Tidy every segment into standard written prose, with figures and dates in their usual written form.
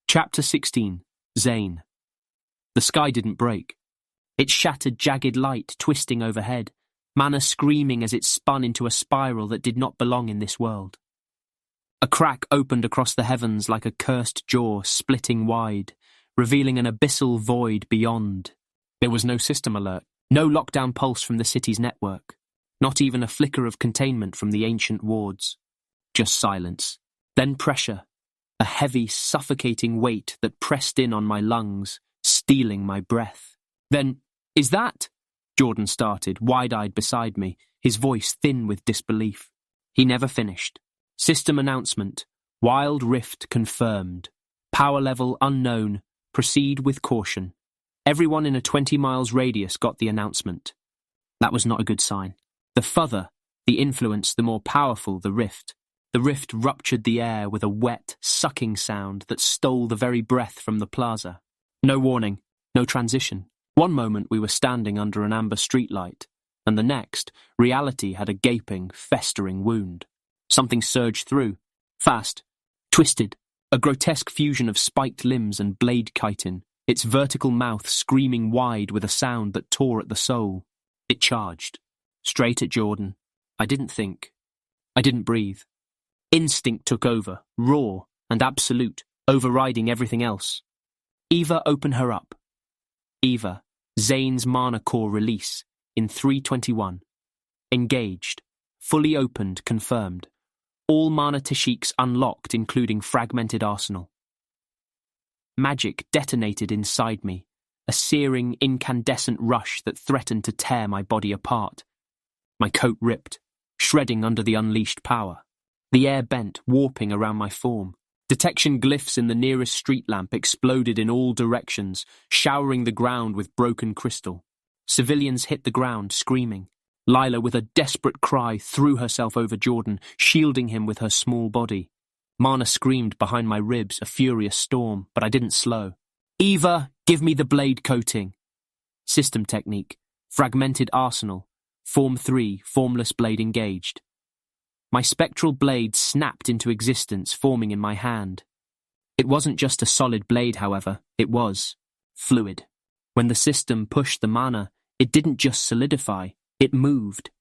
Chapter 16. Zane. The sky didn't break. It shattered jagged light twisting overhead, mana screaming as it spun into a spiral that did not belong in this world. A crack opened across the heavens like a cursed jaw splitting wide, revealing an abyssal void beyond. There was no system alert, no lockdown pulse from the city's network, not even a flicker of containment from the ancient wards. Just silence, then pressure. A heavy, suffocating weight that pressed in on my lungs, stealing my breath. Then, "Is that?" Jordan started, wide-eyed beside me, his voice thin with disbelief. He never finished. System announcement. Wild rift confirmed. Power level unknown. Proceed with caution. Everyone in a 20 miles radius got the announcement. That was not a good sign. The further the influence, the more powerful the rift. The rift ruptured the air with a wet, sucking sound that stole the very breath from the plaza. No warning, no transition. One moment we were standing under an amber streetlight, and the next, reality had a gaping, festering wound. Something surged through, fast, twisted, a grotesque fusion of spiked limbs and blade chitin, its vertical mouth screaming wide with a sound that tore at the soul. It charged, straight at Jordan. I didn't think. I didn't breathe. Instinct took over, raw and absolute, overriding everything else. Eva, open her up. Eva, Zane's mana core release, in 3:21. Engaged, fully opened, confirmed. All mana Tashiks unlocked, including fragmented arsenal. Magic detonated inside me, a searing, incandescent rush that threatened to tear my body apart. My coat ripped, shredding under the unleashed power. The air bent, warping around my form. Detection glyphs in the nearest street lamp exploded in all directions, showering the ground with broken crystal. Civilians hit the ground, screaming. Lila, with a desperate cry, threw herself over Jordan, shielding him with her small body. Mana screamed behind my ribs, a furious storm, but I didn't slow. Eva, give me the blade coating. System technique. Fragmented arsenal. Form 3, formless blade engaged. My spectral blade snapped into existence, forming in my hand. It wasn't just a solid blade, however, it was fluid. When the system pushed the mana, it didn't just solidify, it moved.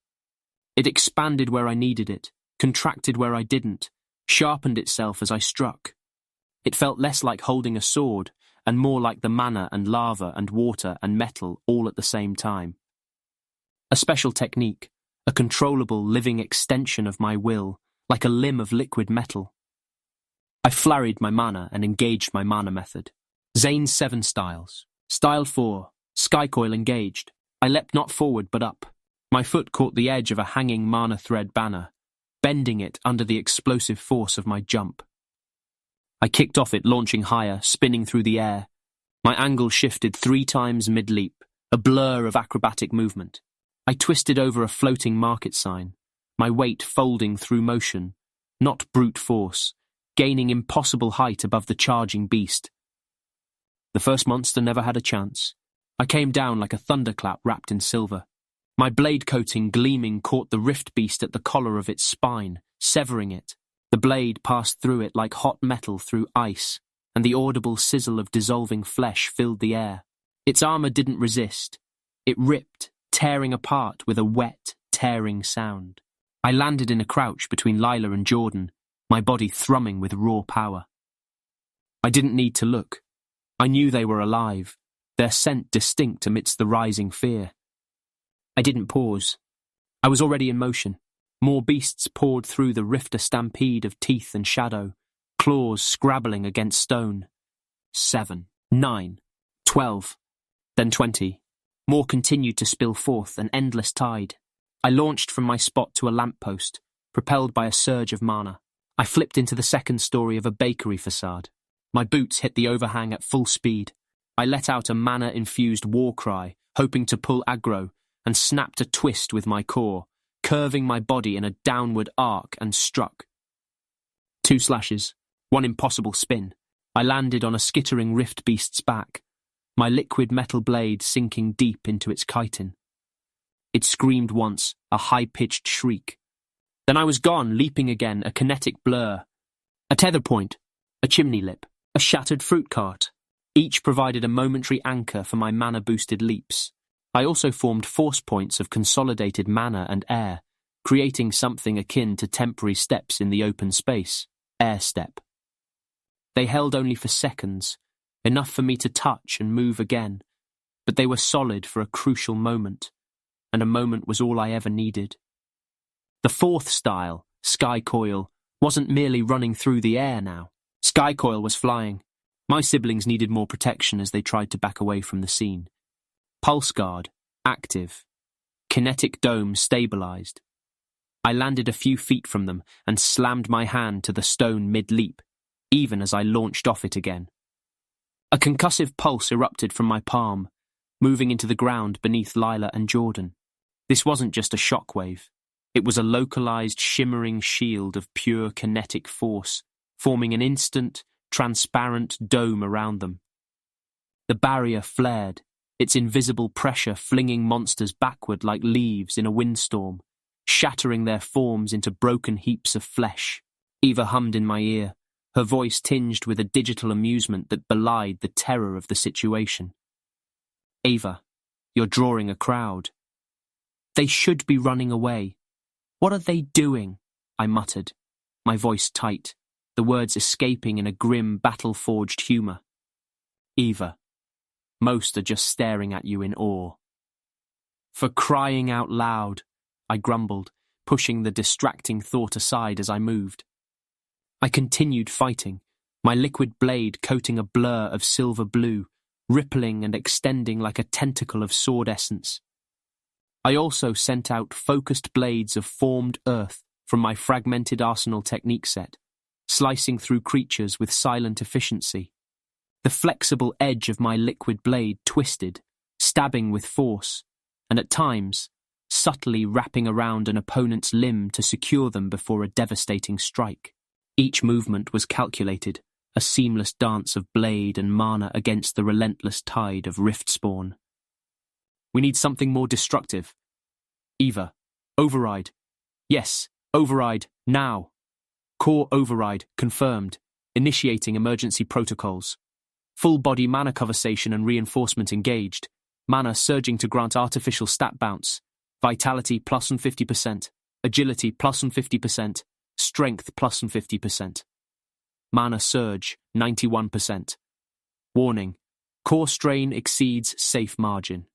It expanded where I needed it, contracted where I didn't, sharpened itself as I struck. It felt less like holding a sword, and more like the mana and lava and water and metal all at the same time. A special technique. A controllable, living extension of my will, like a limb of liquid metal. I flurried my mana and engaged my mana method. Zane's 7 styles. Style 4, Skycoil engaged. I leapt not forward but up. My foot caught the edge of a hanging mana thread banner, bending it under the explosive force of my jump. I kicked off it, launching higher, spinning through the air. My angle shifted 3 times mid-leap, a blur of acrobatic movement. I twisted over a floating market sign, my weight folding through motion, not brute force, gaining impossible height above the charging beast. The first monster never had a chance. I came down like a thunderclap wrapped in silver. My blade coating gleaming caught the rift beast at the collar of its spine, severing it. The blade passed through it like hot metal through ice, and the audible sizzle of dissolving flesh filled the air. Its armor didn't resist. It ripped, tearing apart with a wet, tearing sound. I landed in a crouch between Lila and Jordan, my body thrumming with raw power. I didn't need to look. I knew they were alive, their scent distinct amidst the rising fear. I didn't pause. I was already in motion. More beasts poured through the rifter stampede of teeth and shadow, claws scrabbling against stone. 7, 9, 12, then 20. More continued to spill forth, an endless tide. I launched from my spot to a lamppost, propelled by a surge of mana. I flipped into the second story of a bakery facade. My boots hit the overhang at full speed. I let out a mana-infused war cry, hoping to pull aggro, and snapped a twist with my core, curving my body in a downward arc and struck. 2 slashes, 1 impossible spin. I landed on a skittering rift beast's back, my liquid metal blade sinking deep into its chitin. It screamed once, a high-pitched shriek. Then I was gone, leaping again, a kinetic blur. A tether point, a chimney lip, a shattered fruit cart. Each provided a momentary anchor for my mana-boosted leaps. I also formed force points of consolidated mana and air, creating something akin to temporary steps in the open space, air step. They held only for seconds, enough for me to touch and move again, but they were solid for a crucial moment, and a moment was all I ever needed. The fourth style, Sky Coil, wasn't merely running through the air now. Sky Coil was flying. My siblings needed more protection as they tried to back away from the scene. Pulse Guard, active. Kinetic Dome stabilized. I landed a few feet from them and slammed my hand to the stone mid-leap, even as I launched off it again. A concussive pulse erupted from my palm, moving into the ground beneath Lila and Jordan. This wasn't just a shockwave. It was a localized, shimmering shield of pure kinetic force, forming an instant, transparent dome around them. The barrier flared, its invisible pressure flinging monsters backward like leaves in a windstorm, shattering their forms into broken heaps of flesh. Eva hummed in my ear, her voice tinged with a digital amusement that belied the terror of the situation. Ava, you're drawing a crowd. They should be running away. What are they doing? I muttered, my voice tight, the words escaping in a grim, battle-forged humour. Eva, most are just staring at you in awe. For crying out loud, I grumbled, pushing the distracting thought aside as I moved. I continued fighting, my liquid blade coating a blur of silver blue, rippling and extending like a tentacle of sword essence. I also sent out focused blades of formed earth from my fragmented arsenal technique set, slicing through creatures with silent efficiency. The flexible edge of my liquid blade twisted, stabbing with force, and at times, subtly wrapping around an opponent's limb to secure them before a devastating strike. Each movement was calculated, a seamless dance of blade and mana against the relentless tide of rift spawn. We need something more destructive. Eva, override. Yes, override, now. Core override, confirmed. Initiating emergency protocols. Full body mana conversation and reinforcement engaged. Mana surging to grant artificial stat bounce. Vitality plus on 50%. Agility plus on 50%. Strength plus on 50%. Mana surge, 91%. Warning, core strain exceeds safe margin.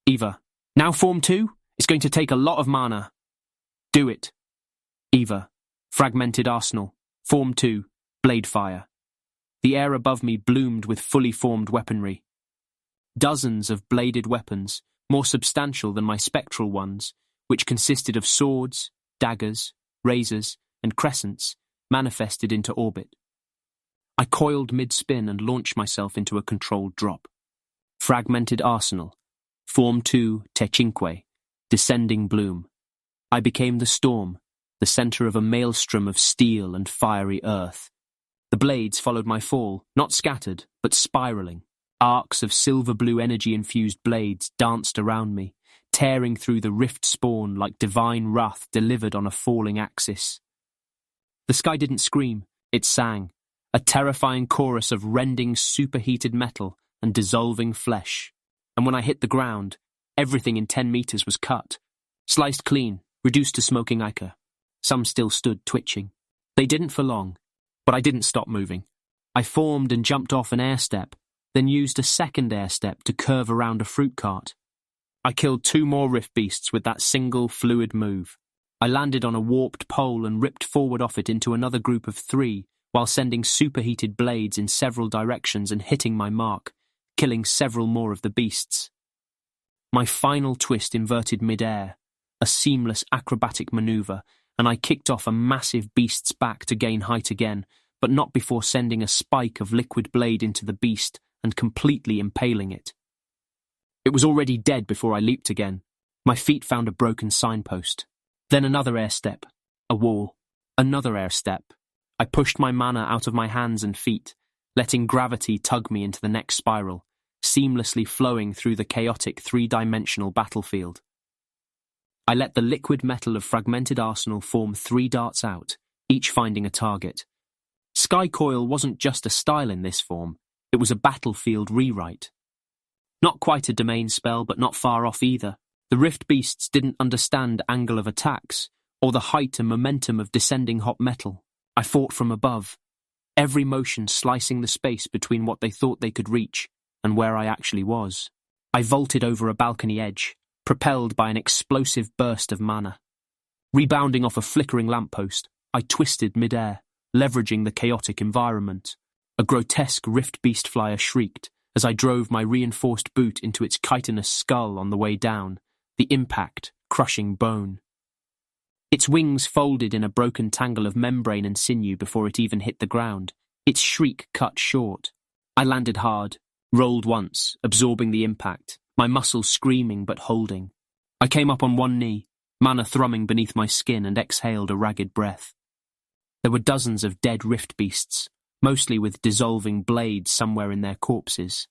Eva, now Form 2? It's going to take a lot of mana. Do it. Eva, fragmented arsenal. Form 2, blade fire. The air above me bloomed with fully formed weaponry. Dozens of bladed weapons, more substantial than my spectral ones, which consisted of swords, daggers, razors, and crescents, manifested into orbit. I coiled mid-spin and launched myself into a controlled drop. Fragmented arsenal. Form 2, Techinque. Descending bloom. I became the storm, the centre of a maelstrom of steel and fiery earth. The blades followed my fall, not scattered, but spiralling. Arcs of silver-blue energy-infused blades danced around me, tearing through the rift spawn like divine wrath delivered on a falling axis. The sky didn't scream, it sang, a terrifying chorus of rending superheated metal and dissolving flesh. And when I hit the ground, everything in 10 meters was cut, sliced clean, reduced to smoking ichor. Some still stood twitching. They didn't for long, but I didn't stop moving. I formed and jumped off an air step, then used a second air step to curve around a fruit cart. I killed 2 more rift beasts with that single fluid move. I landed on a warped pole and ripped forward off it into another group of 3, while sending superheated blades in several directions and hitting my mark, killing several more of the beasts. My final twist inverted mid-air, a seamless acrobatic maneuver, and I kicked off a massive beast's back to gain height again, but not before sending a spike of liquid blade into the beast and completely impaling it. It was already dead before I leaped again. My feet found a broken signpost. Then another air step, a wall, another air step. I pushed my mana out of my hands and feet, letting gravity tug me into the next spiral, seamlessly flowing through the chaotic 3-dimensional battlefield. I let the liquid metal of fragmented arsenal form 3 darts out, each finding a target. sky coil wasn't just a style in this form, it was a battlefield rewrite. Not quite a domain spell, but not far off either. The rift beasts didn't understand angle of attacks, or the height and momentum of descending hot metal. I fought from above, every motion slicing the space between what they thought they could reach and where I actually was. I vaulted over a balcony edge, propelled by an explosive burst of mana. Rebounding off a flickering lamppost, I twisted mid-air, leveraging the chaotic environment. A grotesque rift beast flyer shrieked as I drove my reinforced boot into its chitinous skull on the way down, the impact crushing bone. Its wings folded in a broken tangle of membrane and sinew before it even hit the ground, its shriek cut short. I landed hard, rolled once, absorbing the impact, my muscles screaming but holding. I came up on one knee, mana thrumming beneath my skin, and exhaled a ragged breath. There were dozens of dead rift beasts, mostly with dissolving blades somewhere in their corpses.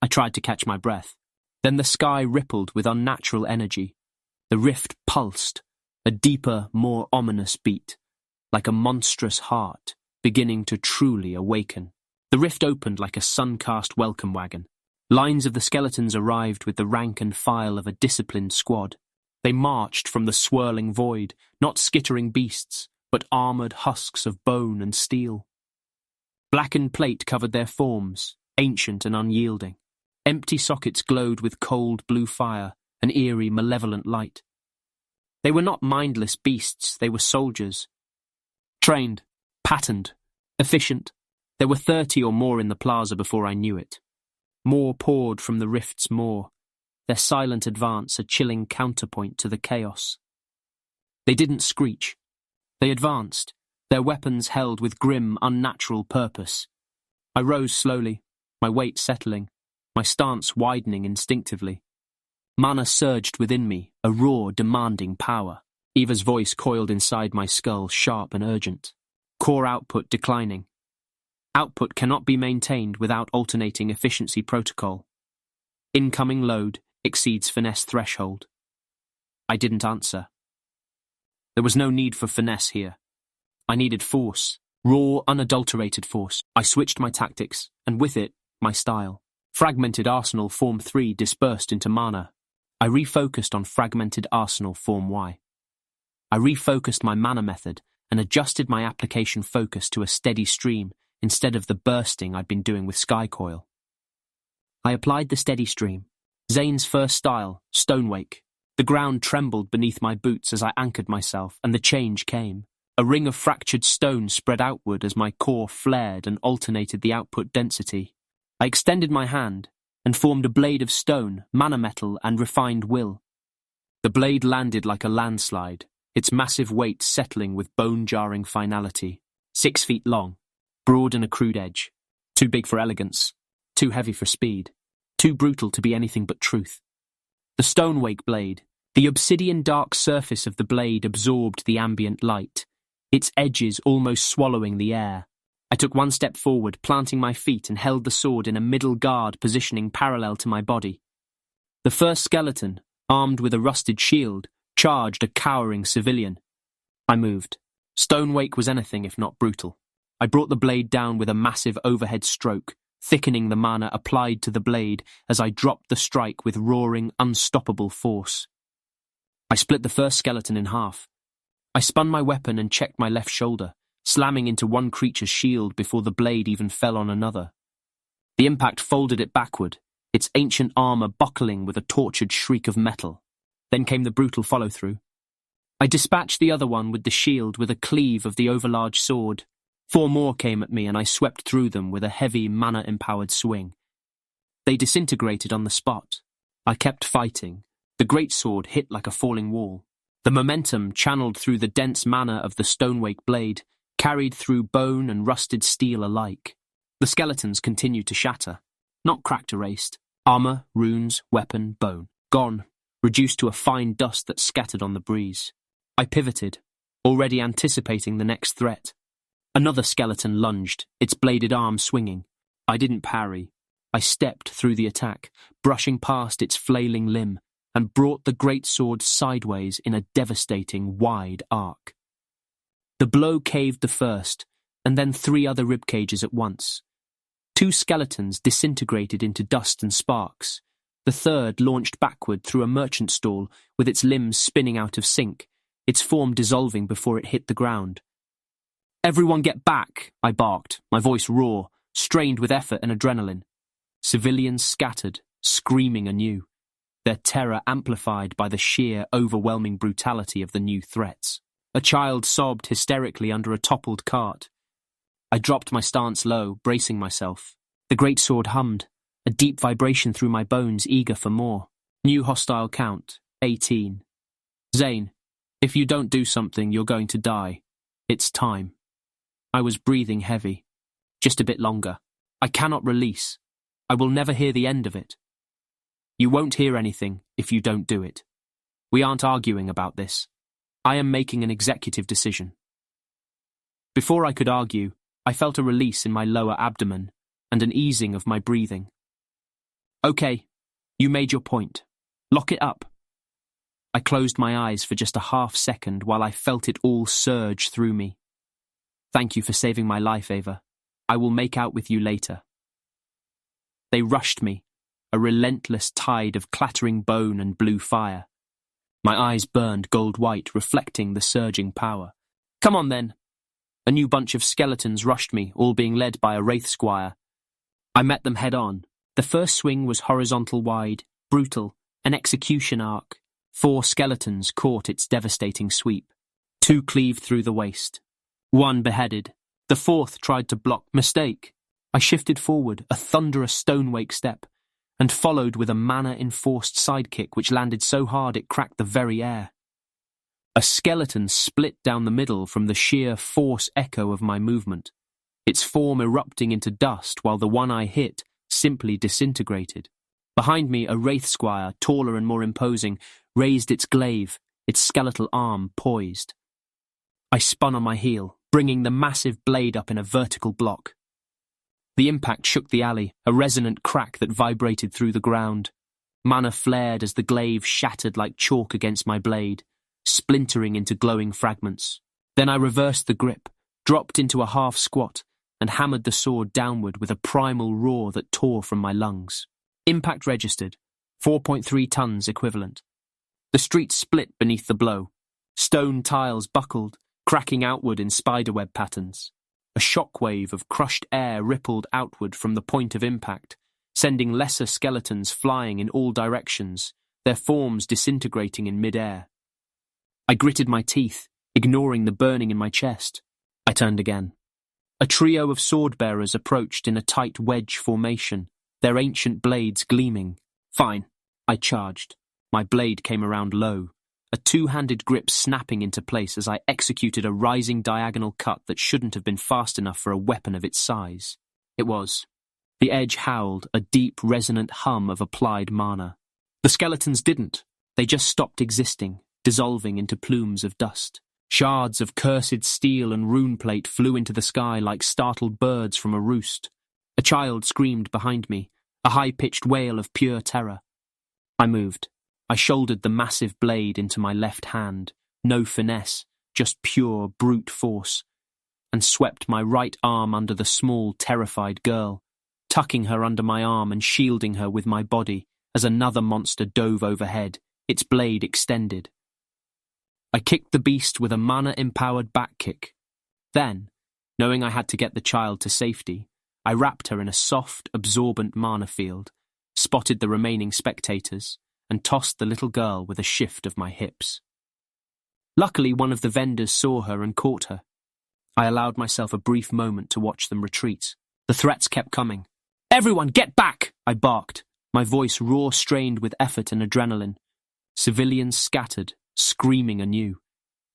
I tried to catch my breath. Then the sky rippled with unnatural energy. The rift pulsed, a deeper, more ominous beat, like a monstrous heart beginning to truly awaken. The rift opened like a sun-cast welcome wagon. Lines of the skeletons arrived with the rank and file of a disciplined squad. They marched from the swirling void, not skittering beasts, but armoured husks of bone and steel. Blackened plate covered their forms, ancient and unyielding. Empty sockets glowed with cold blue fire, an eerie, malevolent light. They were not mindless beasts, they were soldiers. Trained, patterned, efficient. There were 30 or more in the plaza before I knew it. More poured from the rift's maw, their silent advance a chilling counterpoint to the chaos. They didn't screech. They advanced, their weapons held with grim, unnatural purpose. I rose slowly, my weight settling, my stance widening instinctively. Mana surged within me, a raw, demanding power. Eva's voice coiled inside my skull, sharp and urgent. Core output declining. Output cannot be maintained without alternating efficiency protocol. Incoming load exceeds finesse threshold. I didn't answer. There was no need for finesse here. I needed force, raw, unadulterated force. I switched my tactics, and with it, my style. Fragmented Arsenal Form 3 dispersed into mana. I refocused on Fragmented Arsenal Form Y. I refocused my mana method and adjusted my application focus to a steady stream instead of the bursting I'd been doing with Skycoil. I applied the steady stream. Zane's first style, Stonewake. The ground trembled beneath my boots as I anchored myself, and the change came. A ring of fractured stone spread outward as my core flared and alternated the output density. I extended my hand and formed a blade of stone, mana metal, and refined will. The blade landed like a landslide, its massive weight settling with bone-jarring finality. 6 feet long, broad and a crude edge. Too big for elegance, too heavy for speed, too brutal to be anything but truth. The Stonewake blade, the obsidian dark surface of the blade absorbed the ambient light, its edges almost swallowing the air. I took one step forward, planting my feet, and held the sword in a middle guard positioning parallel to my body. The first skeleton, armed with a rusted shield, charged a cowering civilian. I moved. Stonewake was anything if not brutal. I brought the blade down with a massive overhead stroke, thickening the mana applied to the blade as I dropped the strike with roaring, unstoppable force. I split the first skeleton in half. I spun my weapon and checked my left shoulder, slamming into one creature's shield before the blade even fell on another. The impact folded it backward, its ancient armour buckling with a tortured shriek of metal. Then came the brutal follow-through. I dispatched the other one with the shield with a cleave of the overlarge sword. 4 more came at me and I swept through them with a heavy, mana-empowered swing. They disintegrated on the spot. I kept fighting. The greatsword hit like a falling wall. The momentum channeled through the dense mana of the Stonewake blade, carried through bone and rusted steel alike. The skeletons continued to shatter, not cracked erased. Armour, runes, weapon, bone. Gone, reduced to a fine dust that scattered on the breeze. I pivoted, already anticipating the next threat. Another skeleton lunged, its bladed arm swinging. I didn't parry. I stepped through the attack, brushing past its flailing limb, and brought the greatsword sideways in a devastating, wide arc. The blow caved the first, and then 3 other rib cages at once. 2 skeletons disintegrated into dust and sparks. The third launched backward through a merchant stall with its limbs spinning out of sync, its form dissolving before it hit the ground. "Everyone get back," I barked, my voice raw, strained with effort and adrenaline. Civilians scattered, screaming anew, their terror amplified by the sheer, overwhelming brutality of the new threats. A child sobbed hysterically under a toppled cart. I dropped my stance low, bracing myself. The greatsword hummed, a deep vibration through my bones, eager for more. New hostile count, 18. "Zane, if you don't do something, you're going to die. It's time." I was breathing heavy. "Just a bit longer. I cannot release. I will never hear the end of it." "You won't hear anything if you don't do it. We aren't arguing about this. I am making an executive decision." Before I could argue, I felt a release in my lower abdomen and an easing of my breathing. "Okay, you made your point. Lock it up." I closed my eyes for just a half second while I felt it all surge through me. "Thank you for saving my life, Ava. I will make out with you later." They rushed me, a relentless tide of clattering bone and blue fire. My eyes burned gold-white, reflecting the surging power. "Come on, then." A new bunch of skeletons rushed me, all being led by a wraith squire. I met them head-on. The first swing was horizontal wide, brutal, an execution arc. 4 skeletons caught its devastating sweep. 2 cleaved through the waist. 1 beheaded. The 4th tried to block. Mistake. I shifted forward, a thunderous stone-wake step, and followed with a mana-enforced sidekick which landed so hard it cracked the very air. A skeleton split down the middle from the sheer force echo of my movement, its form erupting into dust while the one I hit simply disintegrated. Behind me, a wraith squire, taller and more imposing, raised its glaive, its skeletal arm poised. I spun on my heel, bringing the massive blade up in a vertical block. The impact shook the alley, a resonant crack that vibrated through the ground. Mana flared as the glaive shattered like chalk against my blade, splintering into glowing fragments. Then I reversed the grip, dropped into a half squat, and hammered the sword downward with a primal roar that tore from my lungs. Impact registered, 4.3 tons equivalent. The street split beneath the blow. Stone tiles buckled, cracking outward in spiderweb patterns. A shockwave of crushed air rippled outward from the point of impact, sending lesser skeletons flying in all directions, their forms disintegrating in mid-air. I gritted my teeth, ignoring the burning in my chest. I turned again. A trio of sword-bearers approached in a tight wedge formation, their ancient blades gleaming. "Fine," I charged. My blade came around low, a 2-handed grip snapping into place as I executed a rising diagonal cut that shouldn't have been fast enough for a weapon of its size. It was. The edge howled, a deep, resonant hum of applied mana. The skeletons didn't. They just stopped existing, dissolving into plumes of dust. Shards of cursed steel and runeplate flew into the sky like startled birds from a roost. A child screamed behind me, a high-pitched wail of pure terror. I moved. I shouldered the massive blade into my left hand, no finesse, just pure brute force, and swept my right arm under the small, terrified girl, tucking her under my arm and shielding her with my body as another monster dove overhead, its blade extended. I kicked the beast with a mana-empowered back kick. Then, knowing I had to get the child to safety, I wrapped her in a soft, absorbent mana field, spotted the remaining spectators, and tossed the little girl with a shift of my hips. Luckily, one of the vendors saw her and caught her. I allowed myself a brief moment to watch them retreat. The threats kept coming. "Everyone, get back!" I barked, my voice raw-strained with effort and adrenaline. Civilians scattered, screaming anew,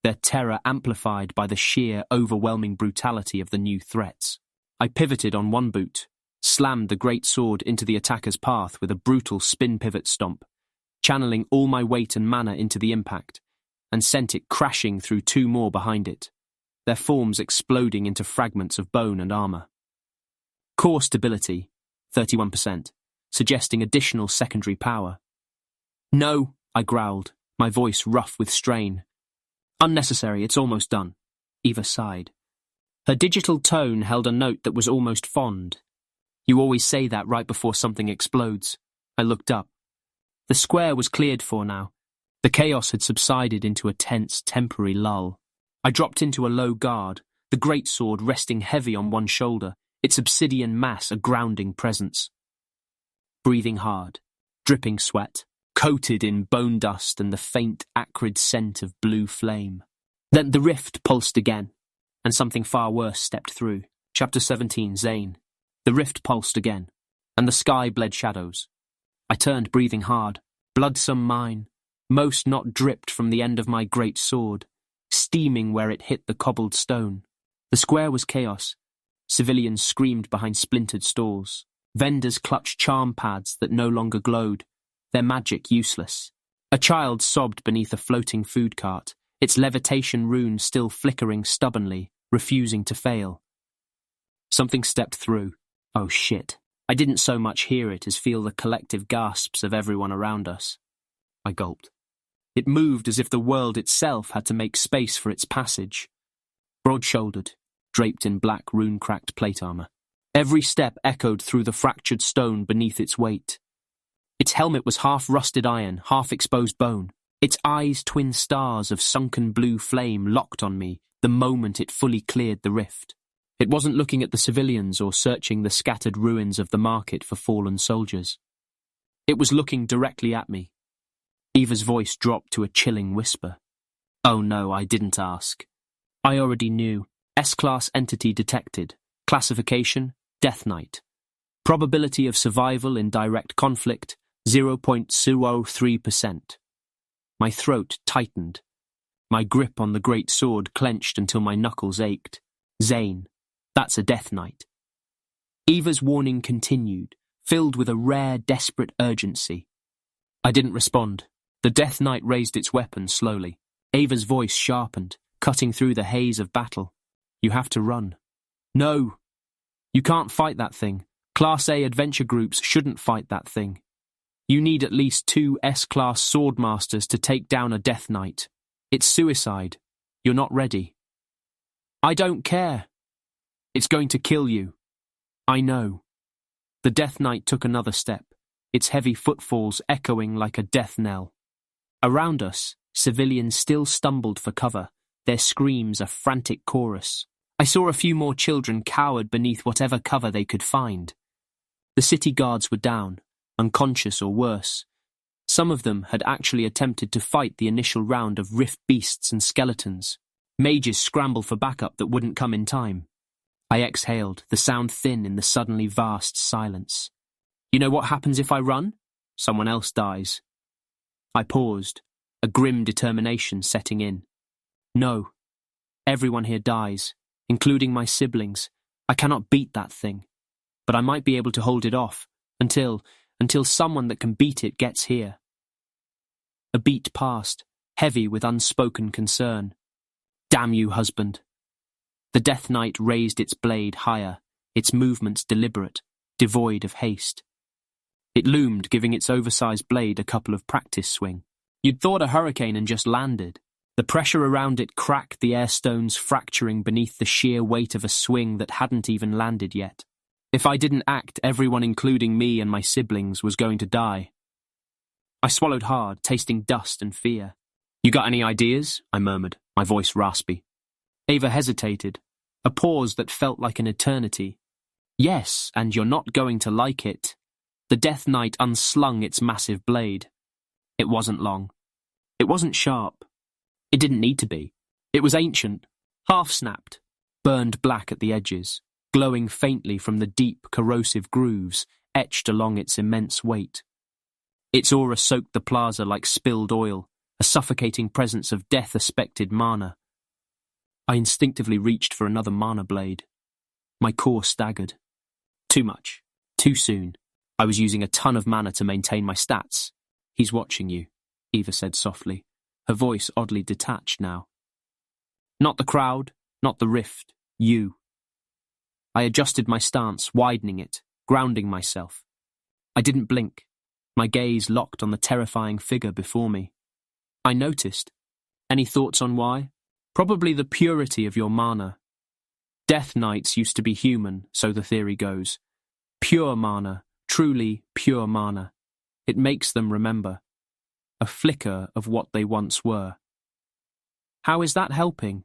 their terror amplified by the sheer, overwhelming brutality of the new threats. I pivoted on one boot, slammed the great sword into the attacker's path with a brutal spin-pivot stomp, channeling all my weight and mana into the impact, and sent it crashing through 2 more behind it, their forms exploding into fragments of bone and armor. Core stability, 31%, suggesting additional secondary power. "No," I growled, my voice rough with strain. "Unnecessary, it's almost done." Eva sighed. Her digital tone held a note that was almost fond. You always say that right before something explodes. I looked up. The square was cleared for now. The chaos had subsided into a tense, temporary lull. I dropped into a low guard, the greatsword resting heavy on one shoulder, its obsidian mass a grounding presence. Breathing hard, dripping sweat, coated in bone dust and the faint, acrid scent of blue flame. Then the rift pulsed again, and something far worse stepped through. Chapter 17, Zane. The rift pulsed again, and the sky bled shadows. I turned, breathing hard. Blood some mine, most not dripped from the end of my great sword, steaming where it hit the cobbled stone. The square was chaos. Civilians screamed behind splintered stalls. Vendors clutched charm pads that no longer glowed, their magic useless. A child sobbed beneath a floating food cart, its levitation rune still flickering stubbornly, refusing to fail. Something stepped through. Oh shit. I didn't so much hear it as feel the collective gasps of everyone around us. I gulped. It moved as if the world itself had to make space for its passage. Broad-shouldered, draped in black rune-cracked plate armor. Every step echoed through the fractured stone beneath its weight. Its helmet was half-rusted iron, half-exposed bone. Its eyes twin stars of sunken blue flame locked on me the moment it fully cleared the rift. It wasn't looking at the civilians or searching the scattered ruins of the market for fallen soldiers. It was looking directly at me. Eva's voice dropped to a chilling whisper. Oh no, I didn't ask. I already knew. S-class entity detected. Classification, Death Knight. Probability of survival in direct conflict, 0.03%. My throat tightened. My grip on the great sword clenched until my knuckles ached. Zane. That's a Death Knight. Eva's warning continued, filled with a rare, desperate urgency. I didn't respond. The Death Knight raised its weapon slowly. Eva's voice sharpened, cutting through the haze of battle. You have to run. No. You can't fight that thing. Class A adventure groups shouldn't fight that thing. You need at least 2 S-class swordmasters to take down a Death Knight. It's suicide. You're not ready. I don't care. It's going to kill you. I know. The Death Knight took another step, its heavy footfalls echoing like a death knell. Around us, civilians still stumbled for cover, their screams a frantic chorus. I saw a few more children cowered beneath whatever cover they could find. The city guards were down, unconscious or worse. Some of them had actually attempted to fight the initial round of rift beasts and skeletons. Mages scrambled for backup that wouldn't come in time. I exhaled, the sound thin in the suddenly vast silence. You know what happens if I run? Someone else dies. I paused, a grim determination setting in. No. Everyone here dies, including my siblings. I cannot beat that thing. But I might be able to hold it off, until someone that can beat it gets here. A beat passed, heavy with unspoken concern. Damn you, husband. The Death Knight raised its blade higher, its movements deliberate, devoid of haste. It loomed, giving its oversized blade a couple of practice swing. You'd thought a hurricane and just landed. The pressure around it cracked the air stones, fracturing beneath the sheer weight of a swing that hadn't even landed yet. If I didn't act, everyone including me and my siblings was going to die. I swallowed hard, tasting dust and fear. You got any ideas? I murmured, my voice raspy. Ava hesitated, a pause that felt like an eternity. Yes, and you're not going to like it. The Death Knight unslung its massive blade. It wasn't long. It wasn't sharp. It didn't need to be. It was ancient, half-snapped, burned black at the edges, glowing faintly from the deep, corrosive grooves etched along its immense weight. Its aura soaked the plaza like spilled oil, a suffocating presence of death-aspected mana. I instinctively reached for another mana blade. My core staggered. Too much. Too soon. I was using a ton of mana to maintain my stats. He's watching you, Eva said softly, her voice oddly detached now. Not the crowd, not the rift, you. I adjusted my stance, widening it, grounding myself. I didn't blink, my gaze locked on the terrifying figure before me. I noticed. Any thoughts on why? Probably the purity of your mana. Death Knights used to be human, so the theory goes. Pure mana, truly pure mana. It makes them remember. A flicker of what they once were. How is that helping?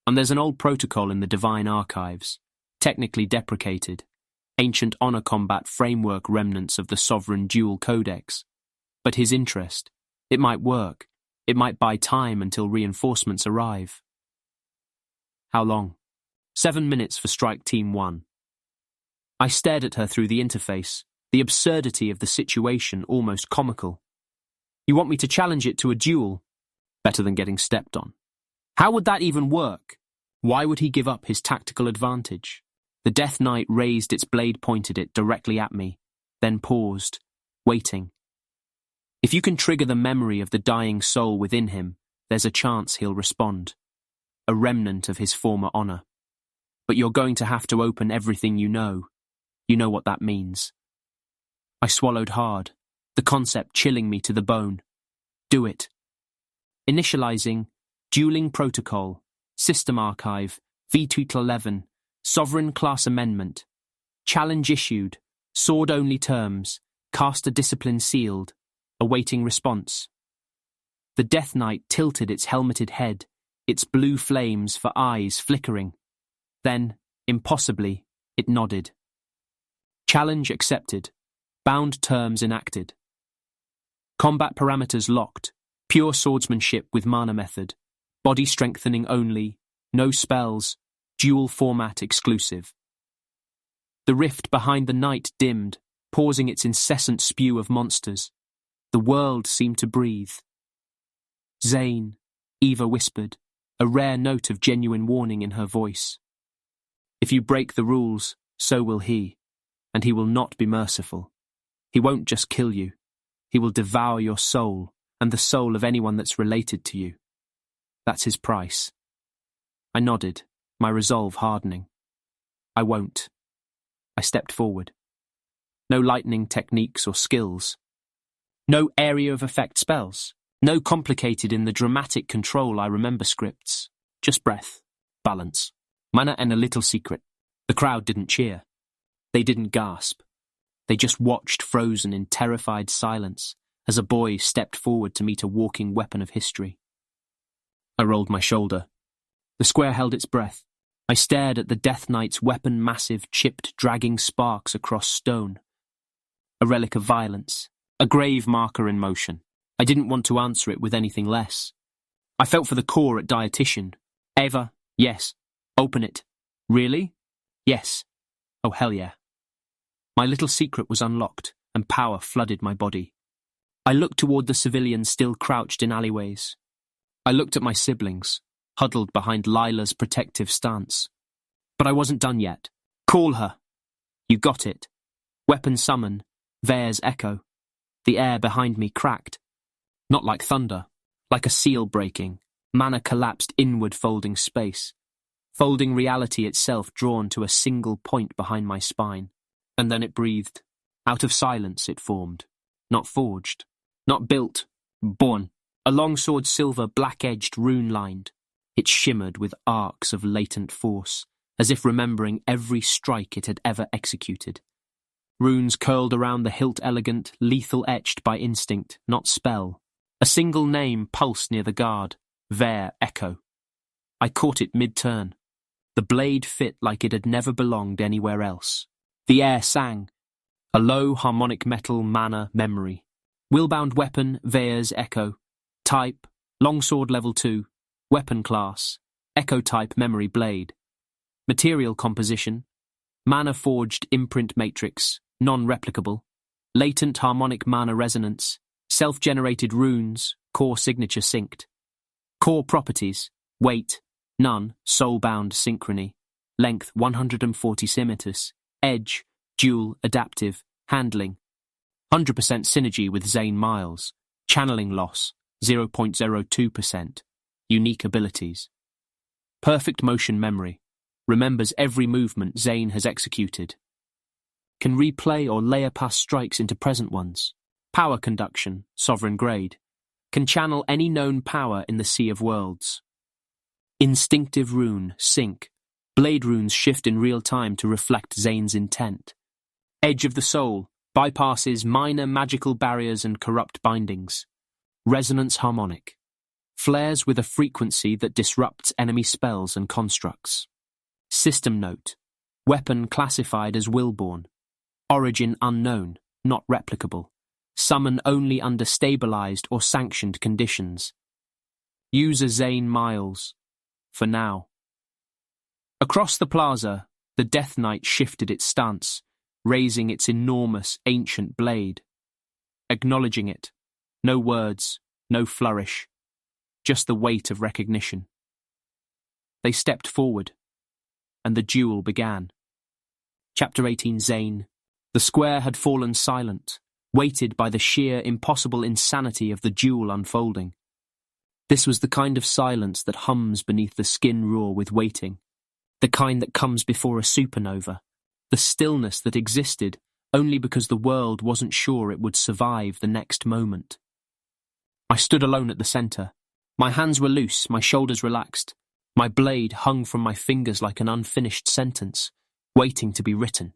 And there's an old protocol in the Divine Archives, technically deprecated, ancient honor combat framework remnants of the Sovereign Dual Codex. But his interest, it might work. It might buy time until reinforcements arrive. How long? 7 minutes for Strike Team 1. I stared at her through the interface, the absurdity of the situation almost comical. You want me to challenge it to a duel? Better than getting stepped on. How would that even work? Why would he give up his tactical advantage? The Death Knight raised its blade, pointed it directly at me, then paused, waiting. If you can trigger the memory of the dying soul within him, there's a chance he'll respond. A remnant of his former honor. But you're going to have to open everything you know. You know what that means. I swallowed hard, the concept chilling me to the bone. Do it. Initializing, dueling protocol, system archive, V-11, sovereign class amendment, challenge issued, sword-only terms, caster discipline sealed, awaiting response. The Death Knight tilted its helmeted head, its blue flames for eyes flickering. Then, impossibly, it nodded. Challenge accepted. Bound terms enacted. Combat parameters locked. Pure swordsmanship with mana method. Body strengthening only. No spells. Dual format exclusive. The rift behind the night dimmed, pausing its incessant spew of monsters. The world seemed to breathe. Zane, Eva whispered, a rare note of genuine warning in her voice. If you break the rules, so will he, and he will not be merciful. He won't just kill you. He will devour your soul and the soul of anyone that's related to you. That's his price. I nodded, my resolve hardening. I won't. I stepped forward. No lightning techniques or skills. No area of effect spells. No complicated in the dramatic control I remember scripts. Just breath, balance, mana and a little secret. The crowd didn't cheer. They didn't gasp. They just watched frozen in terrified silence as a boy stepped forward to meet a walking weapon of history. I rolled my shoulder. The square held its breath. I stared at the Death Knight's weapon, massive, chipped, dragging sparks across stone. A relic of violence. A grave marker in motion. I didn't want to answer it with anything less. I felt for the core at dietitian. Eva, yes. Open it. Really? Yes. Oh, hell yeah. My little secret was unlocked, and power flooded my body. I looked toward the civilians still crouched in alleyways. I looked at my siblings, huddled behind Lila's protective stance. But I wasn't done yet. Call her. You got it. Weapon summon. Vair's echo. The air behind me cracked. Not like thunder, like a seal breaking. Mana collapsed inward, folding space. Folding reality itself drawn to a single point behind my spine. And then it breathed. Out of silence it formed. Not forged. Not built. Born. A longsword silver, black-edged, rune-lined. It shimmered with arcs of latent force, as if remembering every strike it had ever executed. Runes curled around the hilt, elegant, lethal, etched by instinct, not spell. A single name pulsed near the guard. Vair echo. I caught it mid-turn. The blade fit like it had never belonged anywhere else. The air sang. A low harmonic metal mana memory. Willbound weapon, Vair's echo. Type, longsword level 2. Weapon class, echo type memory blade. Material composition, mana forged imprint matrix, non-replicable. Latent harmonic mana resonance. Self-generated runes, core signature synced. Core properties, weight, none, soul-bound synchrony. Length 140 cm. Edge, dual, adaptive, handling. 100% synergy with Zane Myles. Channeling loss, 0.02%. Unique abilities. Perfect motion memory. Remembers every movement Zane has executed. Can replay or layer past strikes into present ones. Power conduction, sovereign grade. Can channel any known power in the Sea of Worlds. Instinctive rune, sync. Blade runes shift in real time to reflect Zane's intent. Edge of the Soul bypasses minor magical barriers and corrupt bindings. Resonance harmonic. Flares with a frequency that disrupts enemy spells and constructs. System note. Weapon classified as willborn. Origin unknown, not replicable. Summon only under stabilized or sanctioned conditions. User Zane Myles. For now. Across the plaza, the Death Knight shifted its stance, raising its enormous, ancient blade. Acknowledging it. No words, no flourish. Just the weight of recognition. They stepped forward, and the duel began. Chapter 18 Zane. The square had fallen silent, weighted by the sheer, impossible insanity of the duel unfolding. This was the kind of silence that hums beneath the skin raw with waiting, the kind that comes before a supernova, the stillness that existed only because the world wasn't sure it would survive the next moment. I stood alone at the centre. My hands were loose, my shoulders relaxed. My blade hung from my fingers like an unfinished sentence, waiting to be written.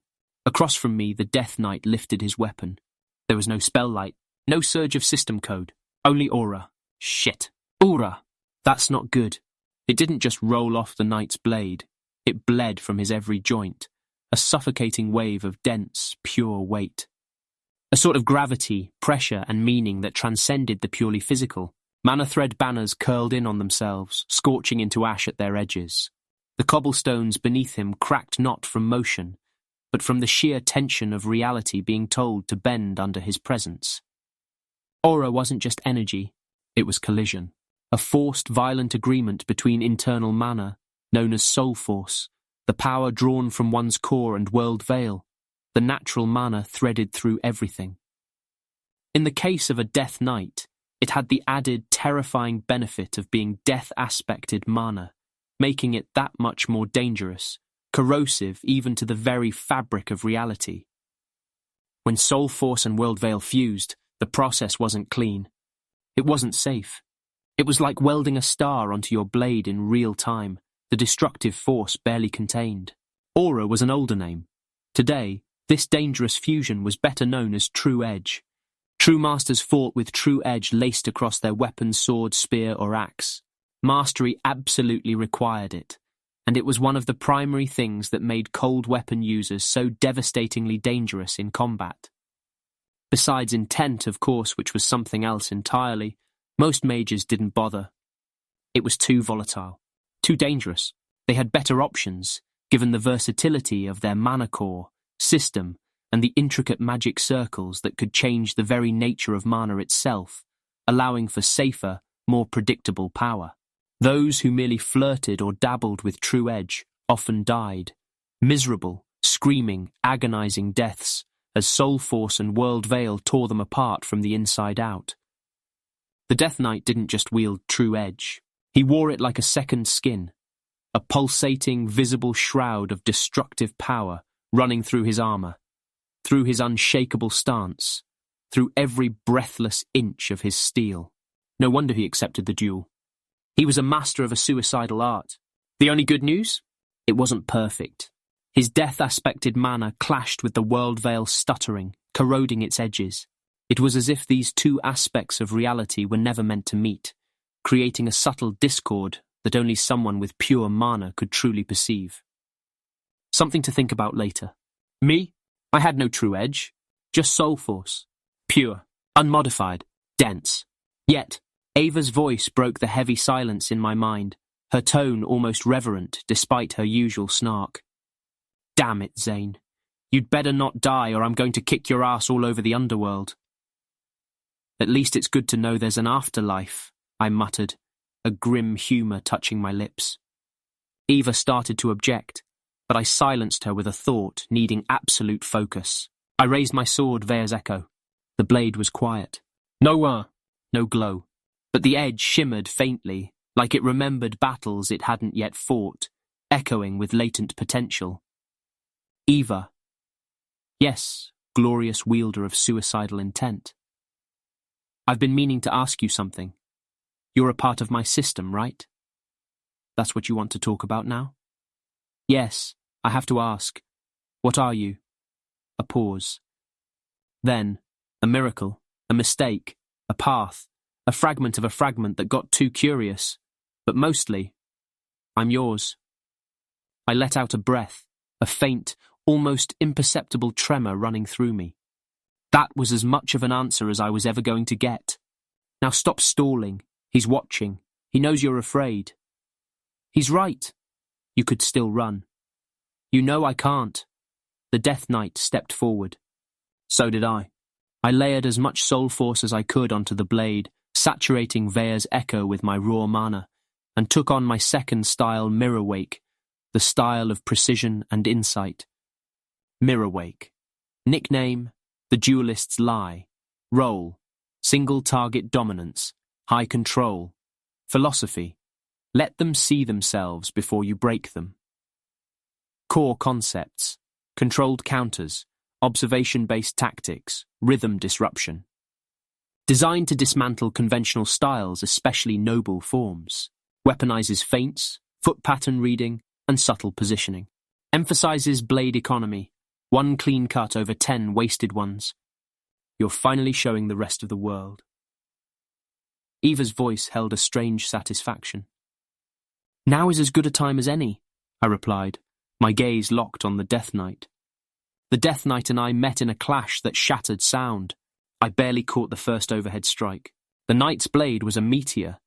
Across from me, the Death Knight lifted his weapon. There was no spell light, no surge of system code, only aura. Shit. Aura. That's not good. It didn't just roll off the knight's blade. It bled from his every joint, a suffocating wave of dense, pure weight. A sort of gravity, pressure, and meaning that transcended the purely physical. Mana thread banners curled in on themselves, scorching into ash at their edges. The cobblestones beneath him cracked not from motion, but from the sheer tension of reality being told to bend under his presence. Aura wasn't just energy, it was collision. A forced, violent agreement between internal mana, known as soul force, the power drawn from one's core and world veil, the natural mana threaded through everything. In the case of a Death Knight, it had the added, terrifying benefit of being death-aspected mana, making it that much more dangerous, corrosive even to the very fabric of reality. When soul force and world veil fused, the process wasn't clean. It wasn't safe. It was like welding a star onto your blade in real time, the destructive force barely contained. Aura was an older name. Today, this dangerous fusion was better known as true edge. True masters fought with true edge laced across their weapon, sword, spear, or axe. Mastery absolutely required it, and it was one of the primary things that made cold weapon users so devastatingly dangerous in combat. Besides intent, of course, which was something else entirely, most mages didn't bother. It was too volatile, too dangerous. They had better options, given the versatility of their mana core, system, and the intricate magic circles that could change the very nature of mana itself, allowing for safer, more predictable power. Those who merely flirted or dabbled with true edge often died, miserable, screaming, agonizing deaths, as soul force and world veil tore them apart from the inside out. The Death Knight didn't just wield true edge. He wore it like a second skin, a pulsating, visible shroud of destructive power running through his armor, through his unshakable stance, through every breathless inch of his steel. No wonder he accepted the duel. He was a master of a suicidal art. The only good news? It wasn't perfect. His death-aspected mana clashed with the world veil stuttering, corroding its edges. It was as if these two aspects of reality were never meant to meet, creating a subtle discord that only someone with pure mana could truly perceive. Something to think about later. Me? I had no true edge, just soul force. Pure, unmodified, dense. Yet, Ava's voice broke the heavy silence in my mind, her tone almost reverent despite her usual snark. Damn it, Zane. You'd better not die or I'm going to kick your ass all over the underworld. At least it's good to know there's an afterlife, I muttered, a grim humour touching my lips. Ava started to object, but I silenced her with a thought needing absolute focus. I raised my sword Vea's echo. The blade was quiet. No glow. But the edge shimmered faintly, like it remembered battles it hadn't yet fought, echoing with latent potential. Eva. Yes, glorious wielder of suicidal intent. I've been meaning to ask you something. You're a part of my system, right? That's what you want to talk about now? Yes, I have to ask. What are you? A pause. Then, a miracle, a mistake, a path, a fragment of a fragment that got too curious. But mostly, I'm yours. I let out a breath, a faint, almost imperceptible tremor running through me. That was as much of an answer as I was ever going to get. Now stop stalling. He's watching. He knows you're afraid. He's right. You could still run. You know I can't. The Death Knight stepped forward. So did I. I layered as much soul force as I could onto the blade, saturating Vea's echo with my raw mana, and took on my second style, Mirror Wake, the style of precision and insight. Mirror Wake. Nickname, the duelist's lie. Role, single target dominance, high control. Philosophy, let them see themselves before you break them. Core concepts, controlled counters, observation-based tactics, rhythm disruption. Designed to dismantle conventional styles, especially noble forms. Weaponizes feints, foot pattern reading, and subtle positioning. Emphasizes blade economy, one clean cut over 10 wasted ones. You're finally showing the rest of the world. Eva's voice held a strange satisfaction. Now is as good a time as any, I replied, my gaze locked on the Death Knight. The Death Knight and I met in a clash that shattered sound. I barely caught the first overhead strike. The Knight's blade was a meteor,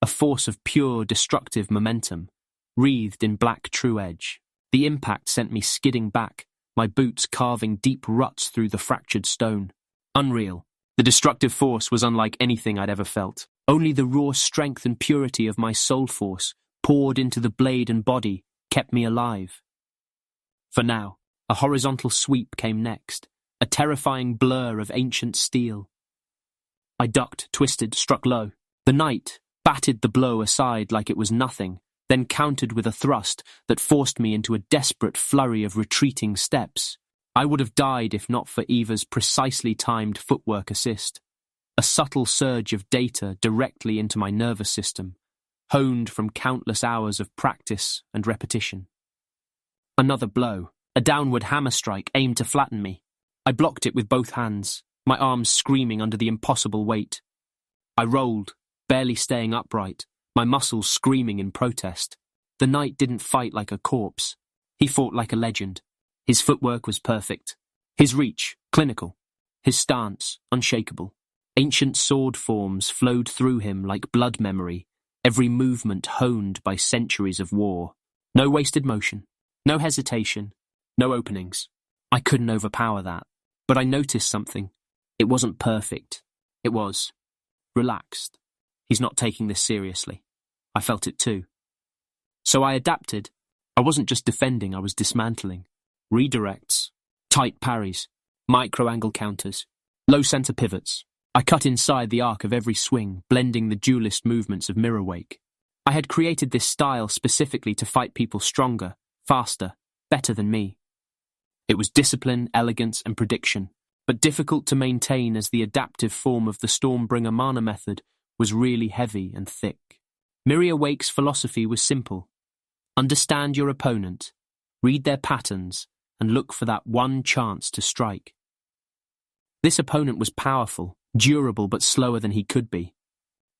a force of pure destructive momentum, wreathed in black true edge. The impact sent me skidding back, my boots carving deep ruts through the fractured stone. Unreal. The destructive force was unlike anything I'd ever felt. Only the raw strength and purity of my soul force, poured into the blade and body, kept me alive. For now, a horizontal sweep came next, a terrifying blur of ancient steel. I ducked, twisted, struck low. The Knight batted the blow aside like it was nothing, then countered with a thrust that forced me into a desperate flurry of retreating steps. I would have died if not for Eva's precisely timed footwork assist. A subtle surge of data directly into my nervous system, honed from countless hours of practice and repetition. Another blow, a downward hammer strike aimed to flatten me. I blocked it with both hands, my arms screaming under the impossible weight. I rolled, barely staying upright, my muscles screaming in protest. The Knight didn't fight like a corpse. He fought like a legend. His footwork was perfect. His reach, clinical. His stance, unshakable. Ancient sword forms flowed through him like blood memory, every movement honed by centuries of war. No wasted motion, no hesitation, no openings. I couldn't overpower that, but I noticed something. It wasn't perfect. It was relaxed. He's not taking this seriously. I felt it too. So I adapted. I wasn't just defending, I was dismantling. Redirects, tight parries, micro-angle counters, low center pivots. I cut inside the arc of every swing, blending the duelist movements of Mirror Wake. I had created this style specifically to fight people stronger, faster, better than me. It was discipline, elegance, and prediction, but difficult to maintain as the adaptive form of the Stormbringer mana method was really heavy and thick. Mirror Wake's philosophy was simple. Understand your opponent, read their patterns, and look for that one chance to strike. This opponent was powerful, durable but slower than he could be.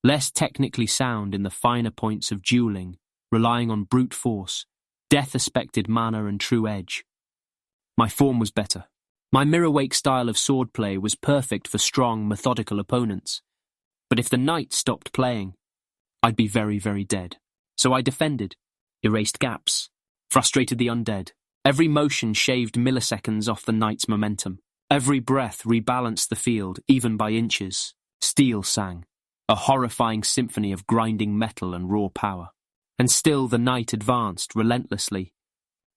Less technically sound in the finer points of dueling, relying on brute force, death-aspected mana and true edge. My form was better. My Mirror Wake style of swordplay was perfect for strong, methodical opponents. But if the Knight stopped playing, I'd be very, very dead. So I defended, erased gaps, frustrated the undead. Every motion shaved milliseconds off the Knight's momentum. Every breath rebalanced the field, even by inches. Steel sang, a horrifying symphony of grinding metal and raw power. And still the Knight advanced relentlessly.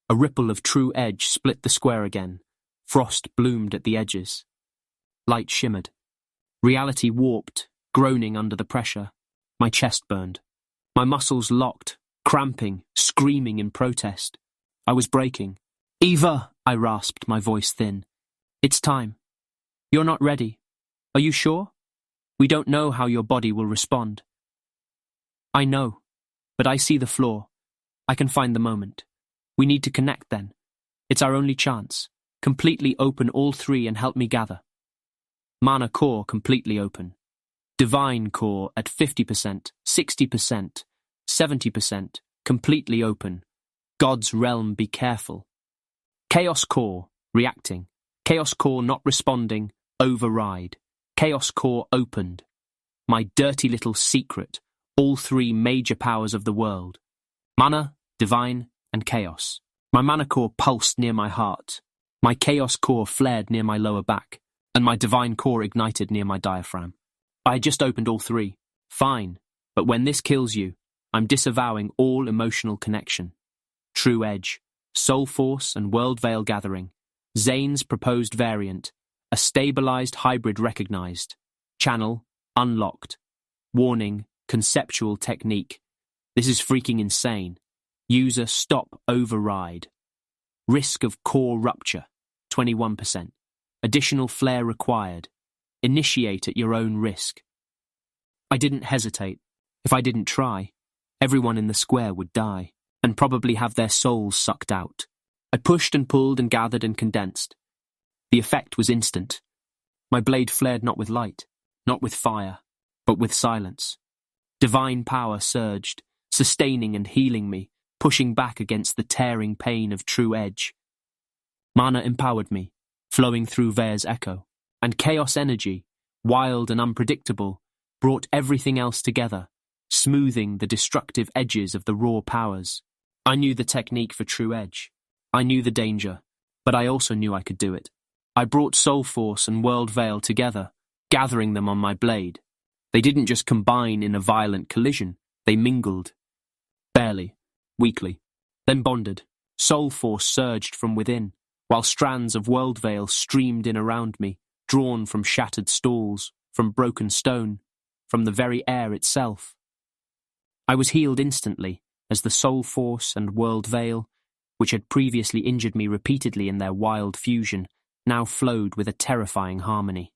A ripple of true edge split the square again. Frost bloomed at the edges. Light shimmered. Reality warped, groaning under the pressure. My chest burned. My muscles locked, cramping, screaming in protest. I was breaking. "Eva!" I rasped, my voice thin. "It's time. You're not ready. Are you sure? We don't know how your body will respond." "I know, but I see the flaw. I can find the moment. We need to connect then. It's our only chance. Completely open all three and help me gather. Mana core completely open. Divine core at 50%, 60%, 70%, completely open. God's realm, be careful. Chaos core, reacting. Chaos core not responding, override. Chaos core opened. My dirty little secret, all three major powers of the world. Mana, divine, and chaos. My mana core pulsed near my heart. My chaos core flared near my lower back, and my divine core ignited near my diaphragm. I had just opened all three. Fine, but when this kills you, I'm disavowing all emotional connection. True Edge, Soul Force and World Veil Gathering, Zane's proposed variant, a stabilized hybrid recognized, channel unlocked, warning, conceptual technique. This is freaking insane. User stop override. Risk of core rupture, 21%. Additional flare required. Initiate at your own risk. I didn't hesitate. If I didn't try, everyone in the square would die, and probably have their souls sucked out. I pushed and pulled and gathered and condensed. The effect was instant. My blade flared not with light, not with fire, but with silence. Divine power surged, sustaining and healing me, pushing back against the tearing pain of True Edge. Mana empowered me, flowing through Veer's echo, and chaos energy, wild and unpredictable, brought everything else together, smoothing the destructive edges of the raw powers. I knew the technique for True Edge. I knew the danger, but I also knew I could do it. I brought Soul Force and World Veil together, gathering them on my blade. They didn't just combine in a violent collision, they mingled. Barely, weakly, then bonded. Soul Force surged from within, while strands of World Veil streamed in around me, drawn from shattered stalls, from broken stone, from the very air itself. I was healed instantly, as the Soul Force and World Veil, which had previously injured me repeatedly in their wild fusion, now flowed with a terrifying harmony.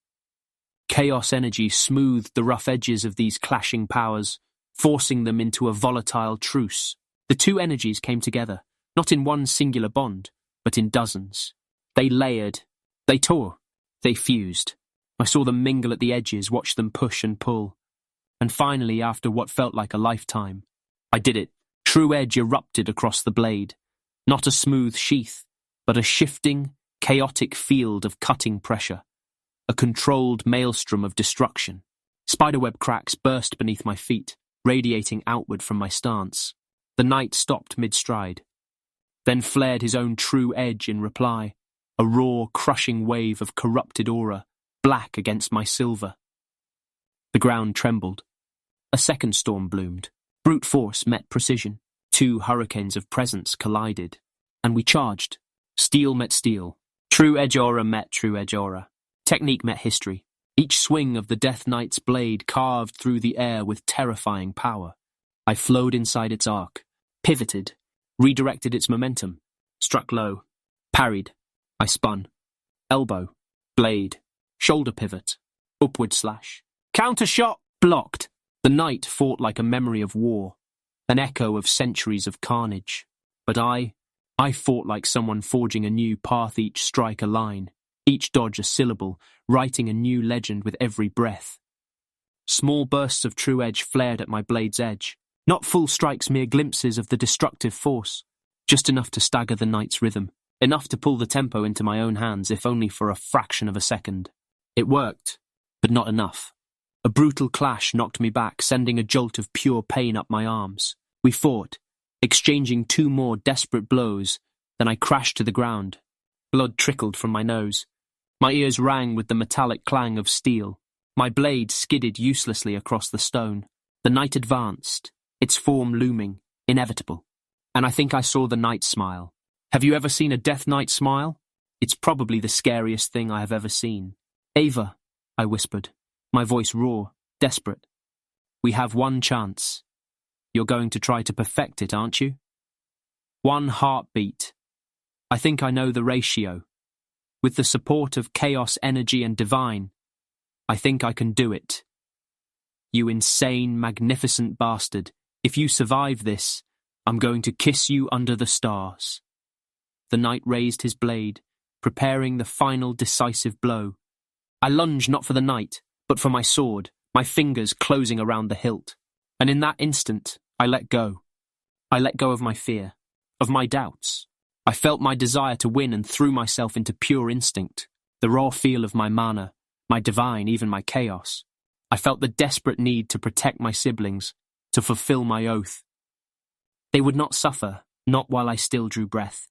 Chaos energy smoothed the rough edges of these clashing powers, forcing them into a volatile truce. The two energies came together, not in one singular bond, but in dozens. They layered, they tore, they fused. I saw them mingle at the edges, watched them push and pull. And finally, after what felt like a lifetime, I did it. True Edge erupted across the blade. Not a smooth sheath, but a shifting, chaotic field of cutting pressure. A controlled maelstrom of destruction. Spiderweb cracks burst beneath my feet, radiating outward from my stance. The knight stopped mid-stride, then flared his own True Edge in reply, a raw, crushing wave of corrupted aura, black against my silver. The ground trembled. A second storm bloomed. Brute force met precision. Two hurricanes of presence collided, and we charged. Steel met steel. True Edge aura met True Edge aura. Technique met history. Each swing of the Death Knight's blade carved through the air with terrifying power. I flowed inside its arc, pivoted, redirected its momentum, struck low, parried. I spun. Elbow, blade, shoulder pivot, upward slash. Counter shot, blocked. The knight fought like a memory of war, an echo of centuries of carnage. But I fought like someone forging a new path, each strike a line, each dodge a syllable, writing a new legend with every breath. Small bursts of True Edge flared at my blade's edge, not full strikes, mere glimpses of the destructive force, just enough to stagger the knight's rhythm, enough to pull the tempo into my own hands, if only for a fraction of a second. It worked, but not enough. A brutal clash knocked me back, sending a jolt of pure pain up my arms. We fought, exchanging two more desperate blows, then I crashed to the ground. Blood trickled from my nose. My ears rang with the metallic clang of steel. My blade skidded uselessly across the stone. The knight advanced, its form looming, inevitable. And I think I saw the knight smile. Have you ever seen a Death Knight smile? It's probably the scariest thing I have ever seen. Ava, I whispered, my voice raw, desperate. We have one chance. You're going to try to perfect it, aren't you? One heartbeat. I think I know the ratio. With the support of chaos energy and divine, I think I can do it. You insane, magnificent bastard. If you survive this, I'm going to kiss you under the stars. the knight raised his blade, preparing the final decisive blow. I lunged not for the knight, but for my sword, my fingers closing around the hilt. And in that instant, I let go. I let go of my fear, of my doubts. I felt my desire to win and threw myself into pure instinct, the raw feel of my mana, my divine, even my chaos. I felt the desperate need to protect my siblings, to fulfill my oath. They would not suffer, not while I still drew breath.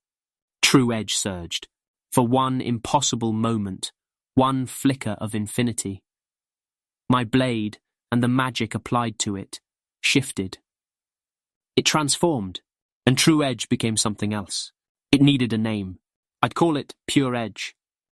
True edge surged. For one impossible moment, one flicker of infinity. My blade, and the magic applied to it, shifted. It transformed, and true edge became something else. It needed a name. I'd call it pure edge,